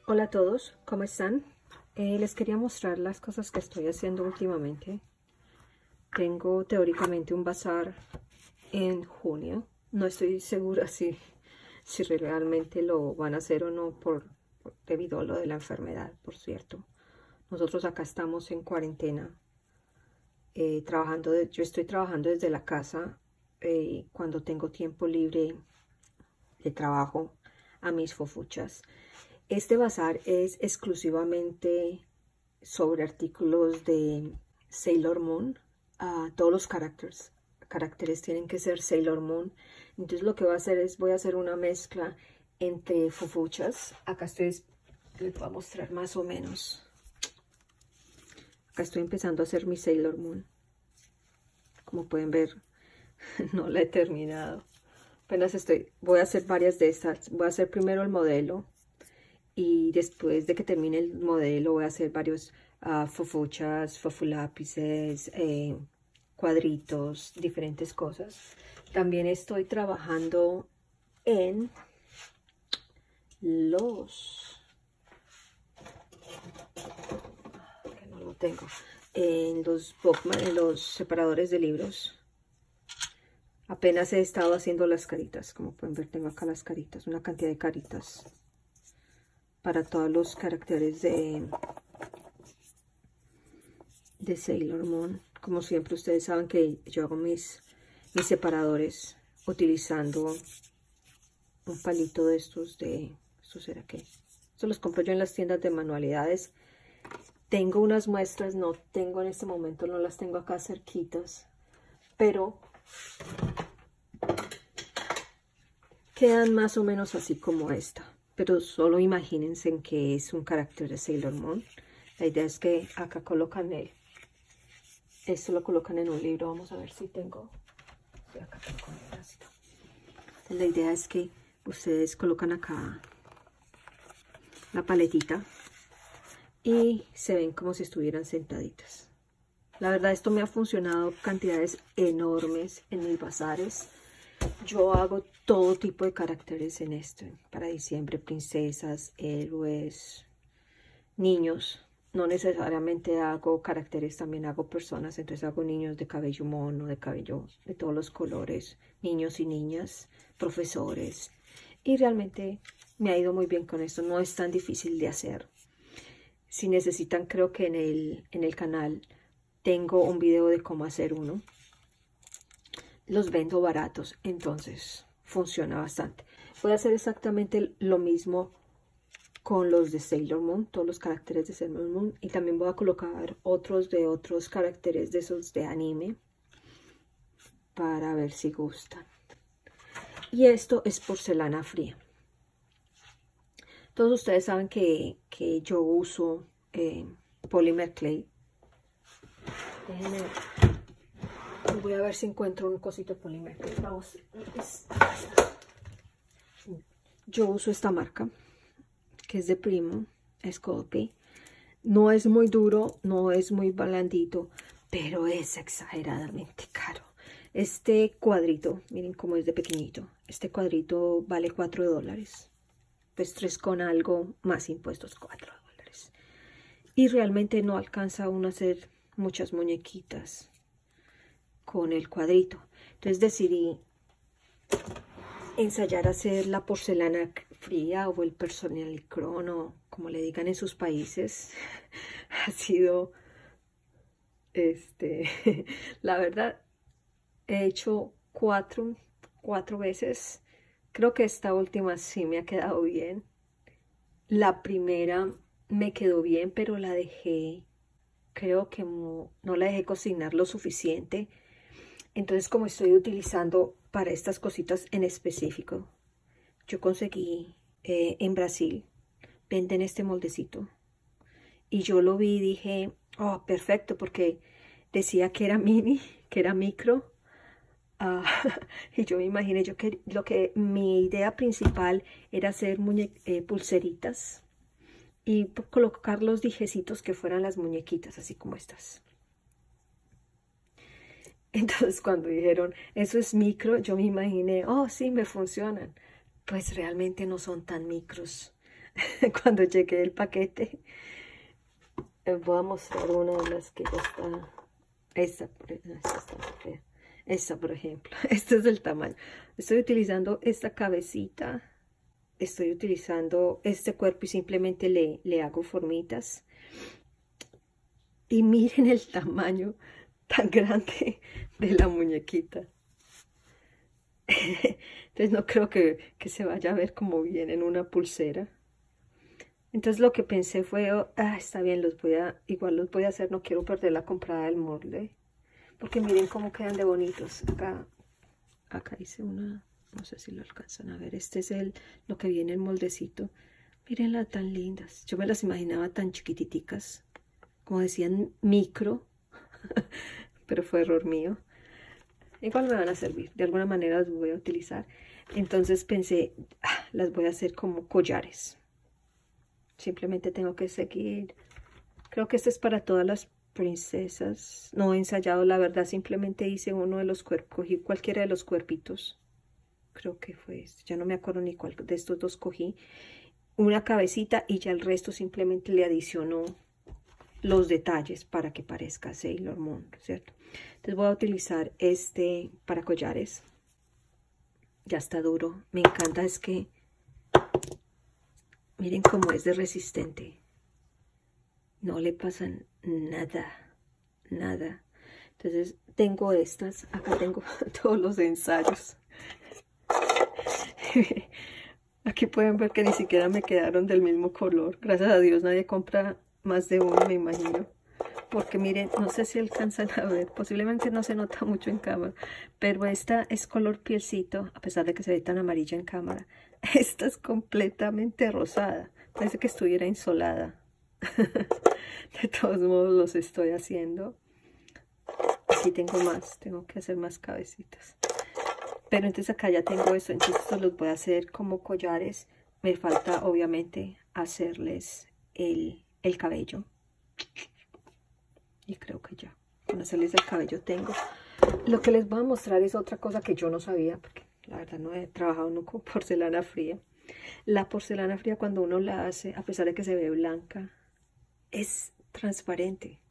Hola a todos, ¿cómo están? Les quería mostrar las cosas que estoy haciendo últimamente. Tengo teóricamente un bazar en junio. No estoy segura si realmente lo van a hacer o no debido a lo de la enfermedad, por cierto. Nosotros acá estamos en cuarentena, yo estoy trabajando desde la casa. Cuando tengo tiempo libre de trabajo a mis fofuchas. Este bazar es exclusivamente sobre artículos de Sailor Moon. Todos los caracteres tienen que ser Sailor Moon. Entonces lo que voy a hacer es, voy a hacer una mezcla entre fofuchas. Acá les voy a mostrar más o menos. Acá estoy empezando a hacer mi Sailor Moon. Como pueden ver, no la he terminado. Voy a hacer varias de estas. Voy a hacer primero el modelo. Y después de que termine el modelo voy a hacer varios fofuchas, fofulápices, cuadritos, diferentes cosas. También estoy trabajando en que no lo tengo, en los separadores de libros. Apenas he estado haciendo las caritas. Como pueden ver, tengo acá las caritas, una cantidad de caritas para todos los caracteres de Sailor Moon. Como siempre, ustedes saben que yo hago mis separadores utilizando un palito de estos ¿esto será qué? Estos los compro yo en las tiendas de manualidades. Tengo unas muestras, no tengo en este momento, no las tengo acá cerquitas, pero quedan más o menos así como esta. Pero solo imagínense en que es un carácter de Sailor Moon. La idea es que acá colocan esto lo colocan en un libro. Vamos a ver si tengo. Acá coloco un pedacito. La idea es que ustedes colocan acá la paletita y se ven como si estuvieran sentaditas. La verdad, esto me ha funcionado cantidades enormes en mis bazares. Yo hago todo tipo de caracteres en esto. Para diciembre, princesas, héroes, niños. No necesariamente hago caracteres, también hago personas. Entonces hago niños de cabello mono, de cabello de todos los colores. Niños y niñas, profesores. Y realmente me ha ido muy bien con esto. No es tan difícil de hacer. Si necesitan, creo que en el canal tengo un video de cómo hacer uno. Los vendo baratos, entonces funciona bastante. Voy a hacer exactamente lo mismo con los de Sailor Moon, todos los caracteres de Sailor Moon, y también voy a colocar otros caracteres de esos de anime para ver si gustan. Y esto es porcelana fría. Todos ustedes saben que yo uso Polymer Clay. Déjenme ver. Voy a ver si encuentro un cosito de Polymer Clay. Vamos. Yo uso esta marca, que es de Primo, Sculpey. No es muy duro, no es muy blandito, pero es exageradamente caro. Este cuadrito, miren cómo es de pequeñito. Este cuadrito vale $4. Pues 3 con algo, más impuestos, $4. Y realmente no alcanza uno a hacer muchas muñequitas con el cuadrito. Entonces decidí ensayar a hacer la porcelana fría o el porcelanicrón, como le digan en sus países. Ha sido la verdad, he hecho cuatro veces. Creo que esta última sí me ha quedado bien. La primera me quedó bien, pero la dejé, creo que no la dejé cocinar lo suficiente. Entonces, como estoy utilizando para estas cositas en específico, yo conseguí en Brasil, venden este moldecito. Y yo lo vi y dije, oh, perfecto, porque decía que era mini, que era micro. Y yo me imaginé, mi idea principal era hacer pulseritas y colocar los dijecitos que fueran las muñequitas, así como estas. Entonces cuando dijeron, eso es micro, yo me imaginé, oh sí, me funcionan. Pues realmente no son tan micros. cuando llegue el paquete. Les voy a mostrar una de las que ya está. Esta está muy fea. Esta, por ejemplo. Este es el tamaño. Estoy utilizando esta cabecita. Estoy utilizando este cuerpo y simplemente le hago formitas. Y miren el tamaño tan grande de la muñequita. Entonces no creo que se vaya a ver como bien en una pulsera. Entonces lo que pensé fue, está bien, igual los voy a hacer, no quiero perder la comprada del molde. Porque miren cómo quedan de bonitos. Acá hice una, no sé si lo alcanzan a ver, este es lo que viene el moldecito. Mírenlas tan lindas. Yo me las imaginaba tan chiquititicas, como decían micro, pero fue error mío. Igual me van a servir, de alguna manera las voy a utilizar. Entonces pensé, las voy a hacer como collares. Simplemente tengo que seguir. Creo que este es para todas las princesas. No he ensayado, la verdad, simplemente hice uno de los cuerpos, cogí cualquiera de los cuerpitos. Creo que fue este, ya no me acuerdo ni cuál de estos dos cogí. Una cabecita y ya el resto simplemente le adiciono los detalles para que parezca Sailor Moon, ¿cierto? Entonces voy a utilizar este para collares. Ya está duro. Me encanta, es que miren cómo es de resistente. No le pasa nada, nada. Entonces tengo estas. Acá tengo todos los ensayos. Aquí pueden ver que ni siquiera me quedaron del mismo color. Gracias a Dios nadie compra más de uno, me imagino. Porque miren, no sé si alcanzan a ver, posiblemente no se nota mucho en cámara, pero esta es color pielcito, a pesar de que se ve tan amarilla en cámara. Esta es completamente rosada, parece que estuviera insolada. De todos modos los estoy haciendo. Aquí tengo más, tengo que hacer más cabecitas. Pero entonces acá ya tengo eso, entonces estos los voy a hacer como collares. Me falta obviamente hacerles el cabello. Y creo que ya, con hacerles el cabello tengo. Lo que les voy a mostrar es otra cosa que yo no sabía, porque la verdad no he trabajado nunca con porcelana fría. La porcelana fría cuando uno la hace, a pesar de que se ve blanca, es transparente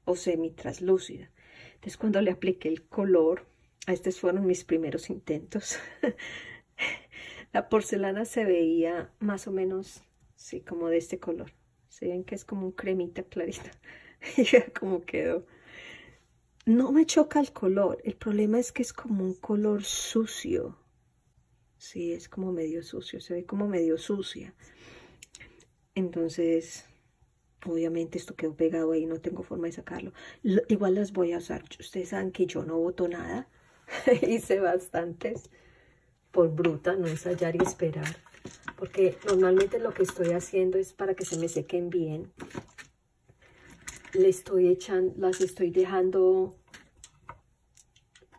o semi-translúcida. Entonces cuando le apliqué el color, estos fueron mis primeros intentos. La porcelana se veía más o menos, sí, como de este color. Se ven que es como un cremita clarita. Y como quedó. No me choca el color, el problema es que es como un color sucio. Sí, es como medio sucio, se ve como medio sucia. Entonces, obviamente esto quedó pegado ahí, no tengo forma de sacarlo. Igual las voy a usar, ustedes saben que yo no boto nada. Hice bastantes por bruta, no ensayar y esperar. Porque normalmente lo que estoy haciendo es para que se me sequen bien. Le estoy echando, las estoy dejando,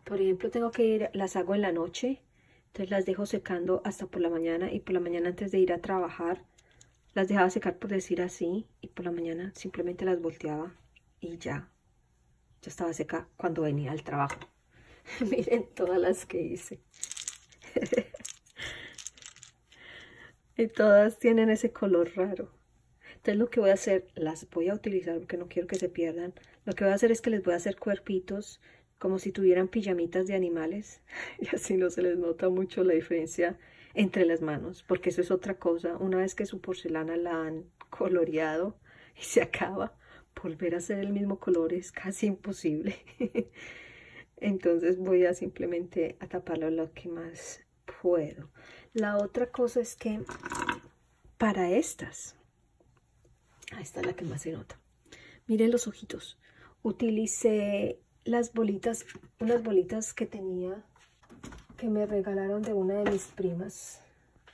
por ejemplo, tengo que ir, las hago en la noche, entonces las dejo secando hasta por la mañana, y por la mañana antes de ir a trabajar, las dejaba secar, por decir así, y por la mañana simplemente las volteaba y ya estaba seca cuando venía al trabajo. Miren todas las que hice. Y todas tienen ese color raro. Entonces lo que voy a hacer, las voy a utilizar porque no quiero que se pierdan. Lo que voy a hacer es que les voy a hacer cuerpitos como si tuvieran pijamitas de animales. Y así no se les nota mucho la diferencia entre las manos. Porque eso es otra cosa. Una vez que su porcelana la han coloreado y se acaba, volver a hacer el mismo color es casi imposible. Entonces voy a simplemente a taparlo lo que más puedo. La otra cosa es que para estas... esta es la que más se nota. Miren los ojitos. Utilicé las bolitas, unas bolitas que tenía, que me regalaron de una de mis primas.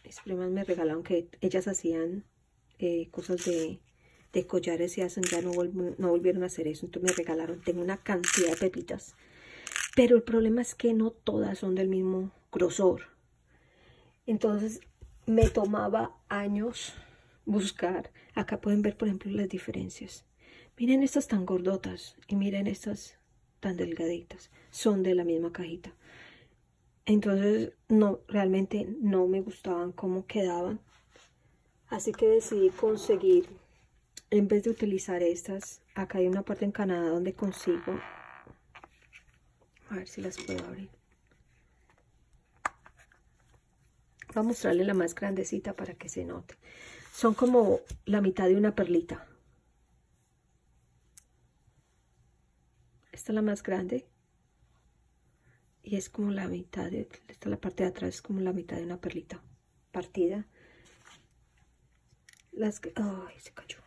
Mis primas me regalaron, que ellas hacían cosas de collares y hacen, ya no volvieron a hacer eso. Entonces me regalaron, tengo una cantidad de pepitas. Pero el problema es que no todas son del mismo grosor. Entonces me tomaba años buscar. Acá pueden ver, por ejemplo, las diferencias. Miren estas tan gordotas y miren estas tan delgaditas. Son de la misma cajita. Entonces, no, realmente no me gustaban cómo quedaban. Así que decidí conseguir, en vez de utilizar estas, acá hay una parte en Canadá donde consigo, a ver si las puedo abrir. Voy a mostrarle la más grandecita para que se note. Son como la mitad de una perlita. Esta es la más grande. Y es como la mitad de, esta la parte de atrás es como la mitad de una perlita partida. Las que, ay, se cayó.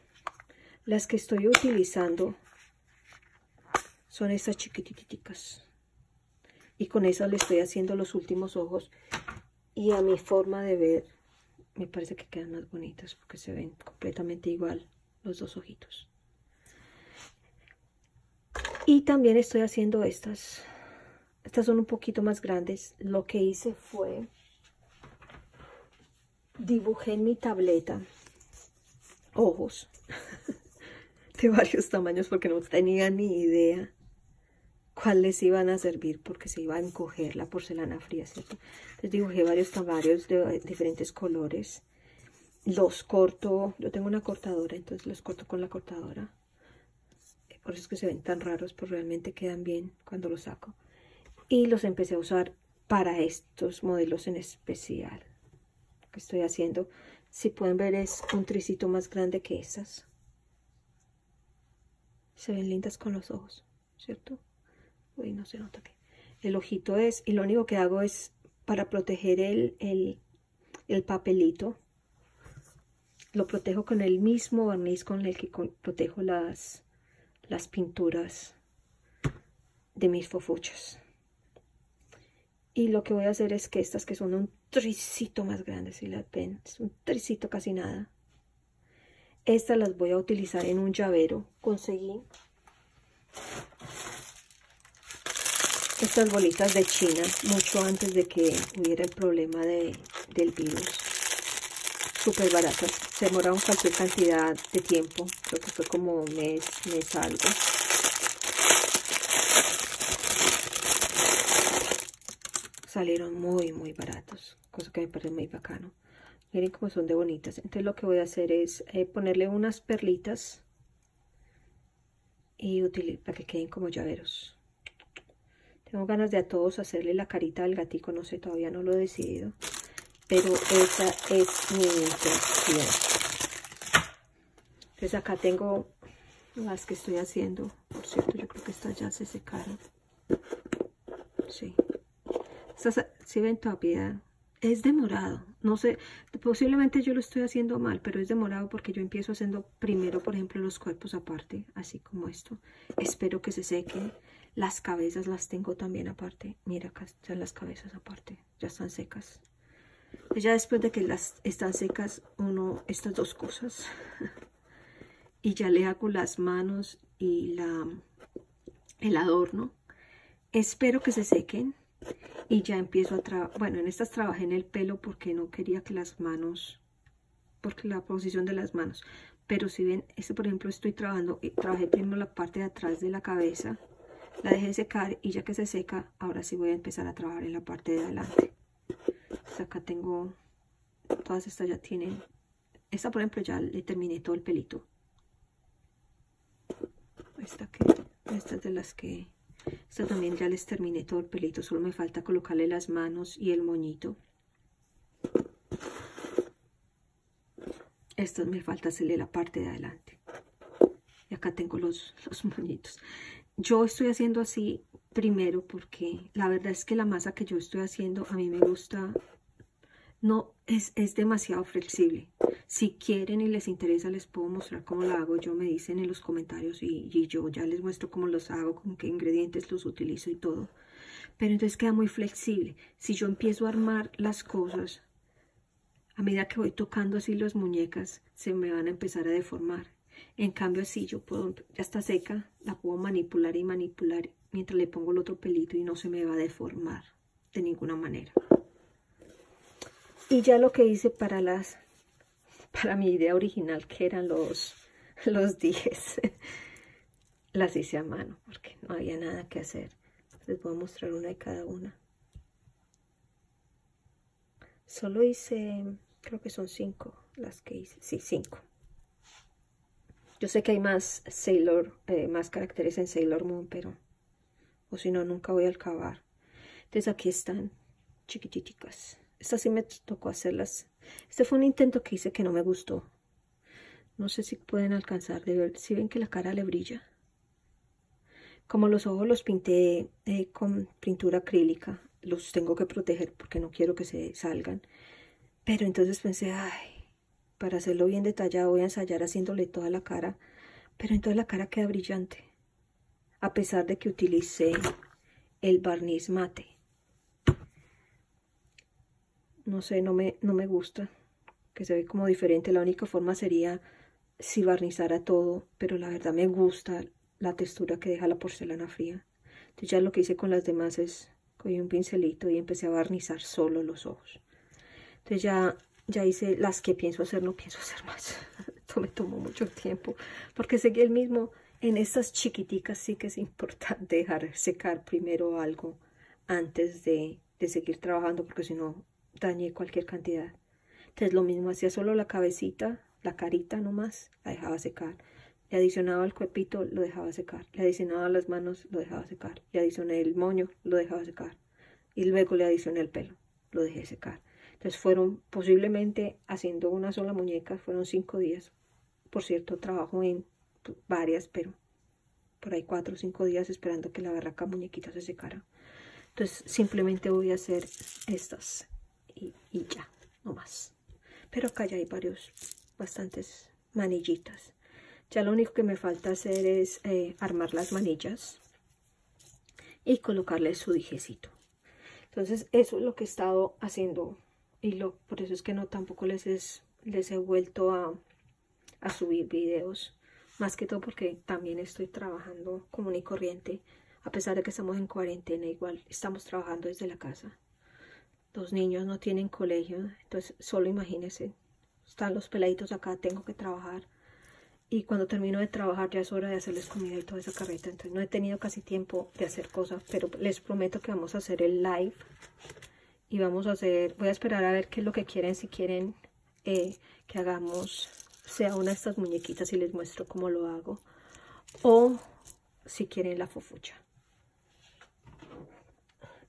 Las que estoy utilizando son estas chiquititicas. Y con esas le estoy haciendo los últimos ojos. Y a mi forma de ver, me parece que quedan más bonitas porque se ven completamente igual los dos ojitos. Y también estoy haciendo estas. Estas son un poquito más grandes. Lo que hice fue, dibujé en mi tableta ojos de varios tamaños porque no tenía ni idea cuáles iban a servir porque se iba a encoger la porcelana fría, ¿cierto? Entonces dibujé varios tamaños de diferentes colores. Los corto, yo tengo una cortadora, entonces los corto con la cortadora. Por eso es que se ven tan raros, pero realmente quedan bien cuando los saco. Y los empecé a usar para estos modelos en especial que estoy haciendo. Si pueden ver, es un tricito más grande que esas. Se ven lindas con los ojos, ¿cierto? Uy, no se nota que el ojito es, y lo único que hago es para proteger el papelito. Lo protejo con el mismo barniz con el que protejo las pinturas de mis fofuchas. Y lo que voy a hacer es que estas que son un tricito más grande, si las ven, es un tricito casi nada. Estas las voy a utilizar en un llavero. Conseguí estas bolitas de China mucho antes de que hubiera el problema del virus. Súper baratas. Se demoraron cualquier cantidad de tiempo. Creo que fue como mes algo. Salieron muy baratos, cosa que me parece muy bacano. Miren cómo son de bonitas. Entonces lo que voy a hacer es ponerle unas perlitas y para que queden como llaveros. Tengo ganas de a todos hacerle la carita al gatico, no sé, todavía no lo he decidido, pero esa es mi intención. Entonces acá tengo las que estoy haciendo. Por cierto, yo creo que estas ya se secaron. Sí. Si ven todavía, es demorado, no sé, posiblemente yo lo estoy haciendo mal, pero es demorado porque yo empiezo haciendo primero, por ejemplo, los cuerpos aparte, así como esto. Espero que se sequen. Las cabezas las tengo también aparte. Mira, acá están las cabezas aparte, ya están secas. Pues ya después de que están secas, estas dos cosas. Y ya le hago las manos y el adorno. Espero que se sequen. Y ya empiezo a trabajar. Bueno, en estas trabajé en el pelo porque no quería que las manos, porque la posición de las manos. Pero si ven, por ejemplo, estoy trabajé primero la parte de atrás de la cabeza, la dejé secar y ya que se seca, ahora sí voy a empezar a trabajar en la parte de adelante. Pues acá tengo, todas estas ya tienen, esta por ejemplo ya le terminé todo el pelito. Esta es de las que... Esta también ya les terminé todo el pelito, solo me falta colocarle las manos y el moñito. Estas me falta hacerle la parte de adelante. Y acá tengo los moñitos. Yo estoy haciendo así primero porque la verdad es que la masa que yo estoy haciendo a mí me gusta, no es demasiado flexible. Si quieren y les interesa, les puedo mostrar cómo la hago. Yo me dicen en los comentarios y yo ya les muestro cómo los hago, con qué ingredientes los utilizo y todo. Pero entonces queda muy flexible. Si yo empiezo a armar las cosas, a medida que voy tocando así las muñecas, se me van a empezar a deformar. En cambio, así yo puedo, ya está seca, la puedo manipular y manipular mientras le pongo el otro pelito y no se me va a deformar de ninguna manera. Y ya lo que hice para mi idea original, que eran los 10, las hice a mano porque no había nada que hacer. Les voy a mostrar una de cada una. Solo hice, creo que son 5 las que hice. Sí, 5. Yo sé que hay más más caracteres en Sailor Moon, pero o si no, nunca voy a acabar. Entonces aquí están, chiquititicas. Estas sí me tocó hacerlas. Este fue un intento que hice que no me gustó. No sé si pueden alcanzar de ver. Si ven que la cara le brilla. Como los ojos los pinté con pintura acrílica, los tengo que proteger porque no quiero que se salgan. Pero entonces pensé, ay, para hacerlo bien detallado voy a ensayar haciéndole toda la cara. Pero entonces la cara queda brillante. A pesar de que utilicé el barniz mate. No sé, no me gusta. Que se ve como diferente. La única forma sería si barnizara todo. Pero la verdad me gusta la textura que deja la porcelana fría. Entonces ya lo que hice con las demás es cogí un pincelito y empecé a barnizar solo los ojos. Entonces ya hice las que pienso hacer, no pienso hacer más. Esto me tomó mucho tiempo porque seguí el mismo. En estas chiquiticas sí que es importante dejar secar primero algo antes de seguir trabajando porque si no dañé cualquier cantidad. Entonces lo mismo, hacía solo la cabecita, la carita nomás, la dejaba secar. Le adicionaba el cuerpito, lo dejaba secar. Le adicionaba las manos, lo dejaba secar. Le adicioné el moño, lo dejaba secar. Y luego le adicioné el pelo, lo dejé secar. Entonces fueron posiblemente haciendo una sola muñeca, fueron 5 días. Por cierto, trabajo en varias, pero por ahí 4 o 5 días esperando que la berraca muñequita se secara. Entonces simplemente voy a hacer estas y ya, no más. Pero acá ya hay bastantes manillitas. Ya lo único que me falta hacer es armar las manillas y colocarle su dijecito. Entonces eso es lo que he estado haciendo y por eso es que no tampoco les he vuelto a subir videos. Más que todo porque también estoy trabajando común y corriente. A pesar de que estamos en cuarentena, igual estamos trabajando desde la casa. Los niños no tienen colegio, entonces solo imagínense. Están los peladitos acá, tengo que trabajar. Y cuando termino de trabajar ya es hora de hacerles comida y toda esa carreta. Entonces no he tenido casi tiempo de hacer cosas, pero les prometo que vamos a hacer el live. Y voy a esperar a ver qué es lo que quieren, si quieren que hagamos, sea una de estas muñequitas y les muestro cómo lo hago. O si quieren la fofucha.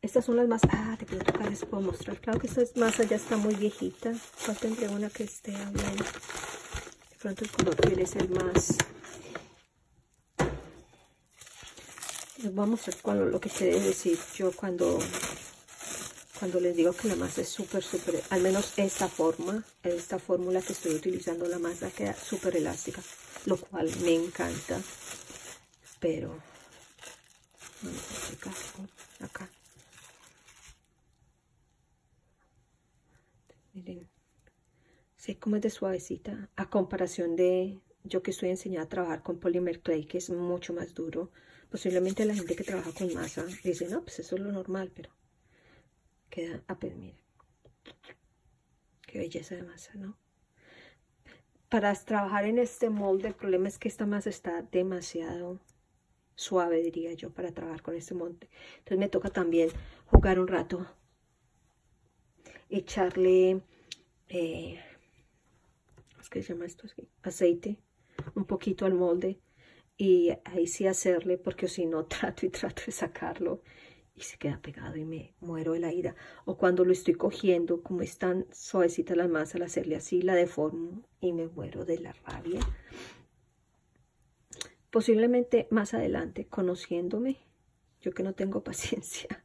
Estas son las más... Ah, te quiero tocar, les puedo mostrar. Claro que esta masa ya está muy viejita. ¿Cuál tendré una que esté bien? De pronto el color quiere ser más... Les voy a mostrar lo que quiere decir yo cuando les digo que la masa es súper, al menos esta fórmula que estoy utilizando, la masa queda súper elástica, lo cual me encanta. Pero, vamos a checar acá. Miren, sé cómo es de suavecita, a comparación de yo que estoy enseñada a trabajar con Polymer Clay, que es mucho más duro. Posiblemente la gente que trabaja con masa dice, no, pues eso es lo normal, pero queda, pues miren, qué belleza de masa, ¿no? Para trabajar en este molde, el problema es que esta masa está demasiado suave, diría yo, para trabajar con este molde. Entonces me toca también jugar un rato, echarle, ¿qué se llama esto? Aceite, un poquito al molde, y ahí sí hacerle, porque si no trato de sacarlo y se queda pegado y me muero de la ira. O cuando lo estoy cogiendo, como es tan suavecita la masa, al hacerle así la deformo y me muero de la rabia. Posiblemente más adelante, conociéndome, yo que no tengo paciencia,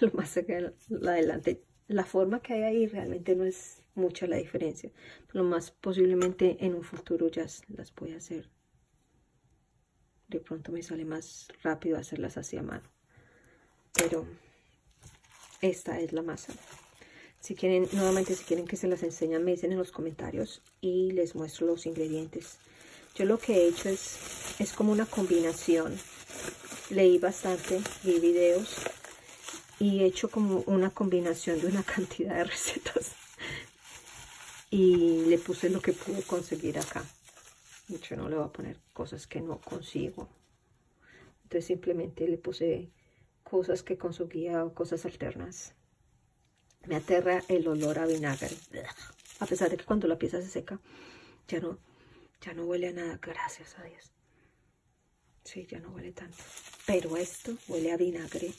lo más adelante, la forma que hay ahí realmente no es mucha la diferencia. Lo más posiblemente en un futuro ya las voy a hacer. De pronto me sale más rápido hacerlas así a mano. Pero esta es la masa. Si quieren, nuevamente, si quieren que se las enseñe, me dicen en los comentarios y les muestro los ingredientes. Yo lo que he hecho es como una combinación. Leí bastante, vi videos y he hecho como una combinación de una cantidad de recetas. Y le puse lo que pude conseguir acá. Yo no le voy a poner cosas que no consigo. Entonces simplemente le puse cosas que conseguía o cosas alternas. Me aterra el olor a vinagre. A pesar de que cuando la pieza se seca, ya no huele a nada, gracias a Dios. Sí, ya no huele tanto. Pero esto huele a vinagre.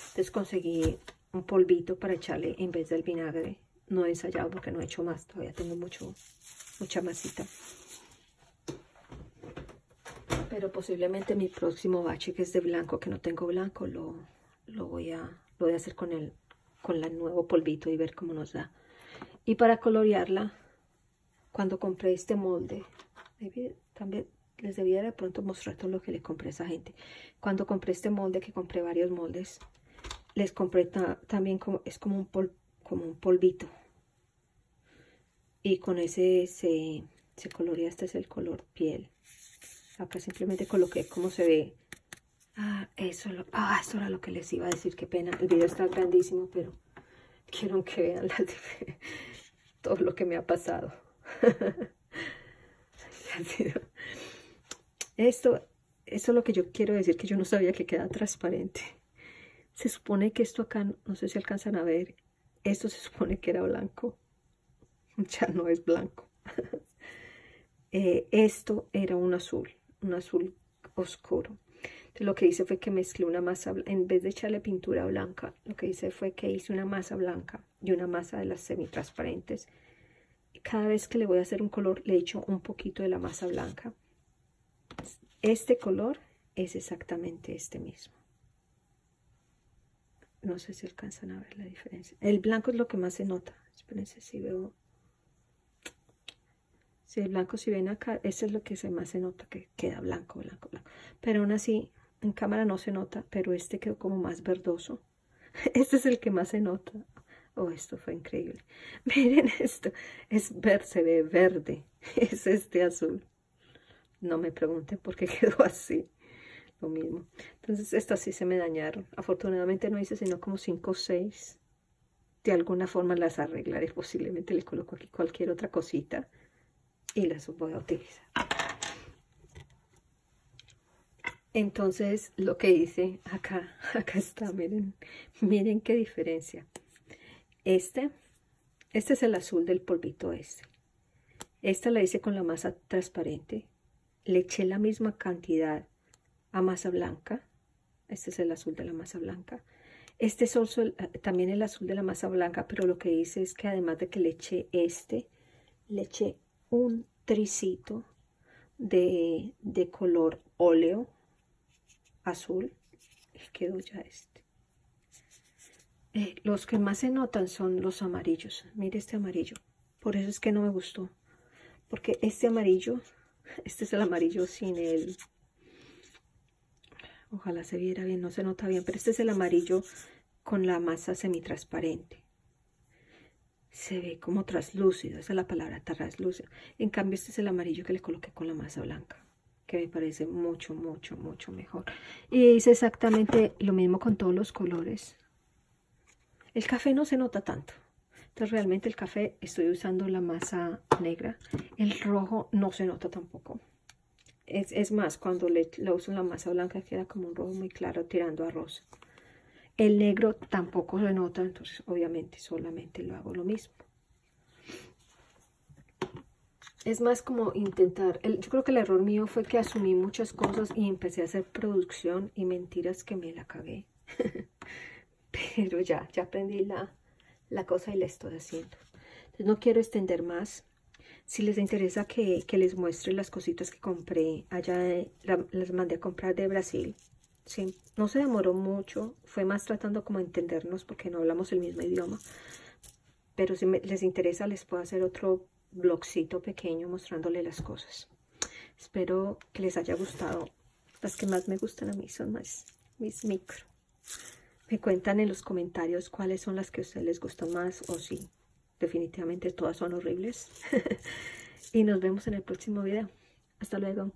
Entonces conseguí un polvito para echarle en vez del vinagre. No he ensayado porque no he hecho más. Todavía tengo mucha masita. Pero posiblemente mi próximo bache, que es de blanco, que no tengo blanco, lo voy a hacer con el nuevo polvito y ver cómo nos da. Y para colorearla, cuando compré este molde, también les debía de pronto mostrar todo lo que le compré a esa gente. Cuando compré este molde, que compré varios moldes, les compré también es como un polvito. Y con ese se colorea. Este es el color piel. Acá simplemente coloqué cómo se ve. Eso era lo que les iba a decir. Qué pena. El video está grandísimo, pero quiero que vean todo lo que me ha pasado. Eso es lo que yo quiero decir, que yo no sabía que queda transparente. Se supone que esto acá, no sé si alcanzan a ver, esto se supone que era blanco. Ya no es blanco. Esto era un azul oscuro. Entonces lo que hice fue que mezclé una masa, en vez de echarle pintura blanca, lo que hice fue que hice una masa blanca y una masa de las semitransparentes. Y cada vez que le voy a hacer un color, le echo un poquito de la masa blanca. Este color es exactamente este mismo. No sé si alcanzan a ver la diferencia. El blanco es lo que más se nota. Espérense si veo. Si el blanco, si ven acá, ese es lo que más se nota, que queda blanco. Pero aún así, en cámara no se nota, pero este quedó como más verdoso. Este es el que más se nota. Oh, esto fue increíble. Miren esto, se ve verde. Es este azul. No me pregunten por qué quedó así. Lo mismo. Entonces estas sí se me dañaron. Afortunadamente no hice sino como 5 o 6. De alguna forma las arreglaré. Posiblemente le coloco aquí cualquier otra cosita y las voy a utilizar. Entonces lo que hice acá está, miren qué diferencia. Este es el azul del polvito este. Esta la hice con la masa transparente. Le eché la misma cantidad a masa blanca. Este es el azul de la masa blanca. Este es también el azul de la masa blanca, pero lo que hice es que además de que le eché le eché un tricito de color óleo azul. Y quedó ya este. Los que más se notan son los amarillos. Mire este amarillo. Por eso es que no me gustó. Porque este amarillo, este es el amarillo sin el... Ojalá se viera bien, no se nota bien, pero este es el amarillo con la masa semitransparente. Se ve como traslúcido, esa es la palabra, traslúcido. En cambio, este es el amarillo que le coloqué con la masa blanca, que me parece mucho mejor. Y hice exactamente lo mismo con todos los colores. El café no se nota tanto. Entonces realmente el café estoy usando la masa negra. El rojo no se nota tampoco. Es más, cuando lo uso en la masa blanca queda como un rojo muy claro tirando a rosa. El negro tampoco se nota, entonces obviamente solamente lo hago lo mismo. Es más como intentar, yo creo que el error mío fue que asumí muchas cosas y empecé a hacer producción y mentiras que me la cagué. Pero ya aprendí la cosa y la estoy haciendo. Entonces no quiero extender más. Si les interesa que les muestre las cositas que compré allá, las mandé a comprar de Brasil. Sí, no se demoró mucho, fue más tratando como de entendernos porque no hablamos el mismo idioma. Pero si les interesa les puedo hacer otro vlogcito pequeño mostrándole las cosas. Espero que les haya gustado. Las que más me gustan a mí son mis micro. Me cuentan en los comentarios cuáles son las que a ustedes les gustan más o si definitivamente todas son horribles. Y nos vemos en el próximo video. Hasta luego.